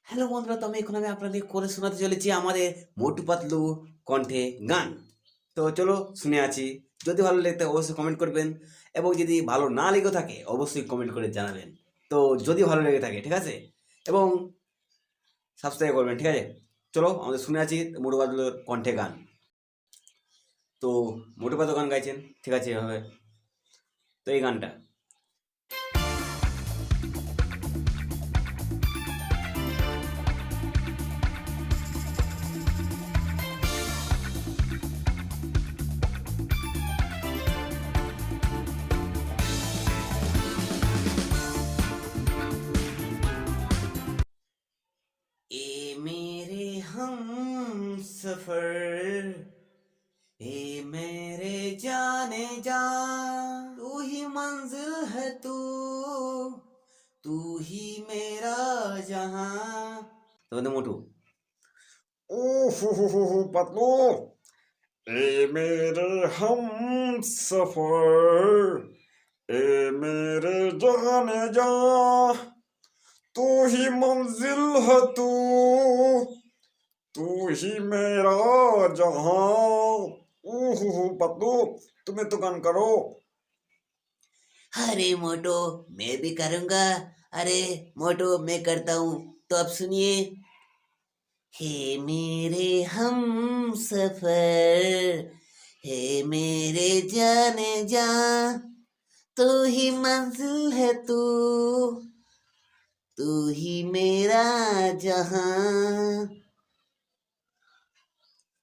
Hello বন্ধুরা, তো আমি আপনাদের করে শোনাতে চলেছি আমাদের মোটু পাতলু কণ্ঠে গান। তো চলো শুনে আছি। যদি ভালো লেগে থাকে অবশ্যই কমেন্ট করবেন, এবং যদি ভালো না লেগে থাকে অবশ্যই কমেন্ট করে জানাবেন। তো যদি ভালো লেগে থাকে, ঠিক আছে, এবং সাবস্ক্রাইব করবেন, ঠিক আছে। চলো আমাদের শুনে আছি মোটু পাতলুর কণ্ঠে গান। তো মোটু পাতলু গান গাইছেন, ঠিক আছে, এভাবে। তো এই গানটা ए मेरे हम सफर, ए मेरे जाने जा, तू ही मंजिल है, तू ही मेरा जहां। तो बंदे मोटू ओहो पतलू, ए मेरे हम सफर, ए मेरे जाने जा, तू ही मंजिल है, तू ही मेरा जहां। ओहो पतलू, तुम्हें तो गान करो। अरे मोटो, मैं भी करूंगा। अरे मोटो, मैं करता हूँ, तो अब सुनिए। हे मेरे हम सफर, हे मेरे जाने जा, तू ही मंजिल है, तू ही मेरा जहां।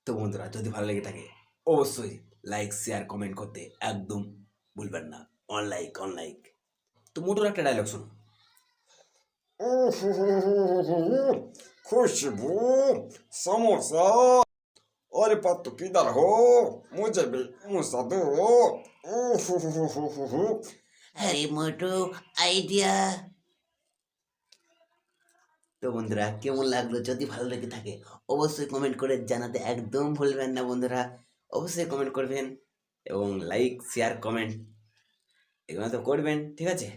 তো বন্ধুরা, যদি ভালো লেগে থাকে অবশ্যই লাইক শেয়ার কমেন্ট করতে একদম ভুলবেন না। On like. তো মোটর একটা ডায়লগ শুনো। ओहो खुशबू, समोसा। अरे पत्तू किधर हो? मुझे भी मुसा दो। ओहो আরে মোটু, আইডিয়া। তো বন্ধুরা, কেমন লাগলো? যদি ভালো লেগে থাকে অবশ্যই কমেন্ট করে জানাতে একদম ভুলবেন না বন্ধুরা। অবশ্যই কমেন্ট করবেন, এবং লাইক শেয়ার কমেন্ট এগুলো তো করবেন, ঠিক আছে।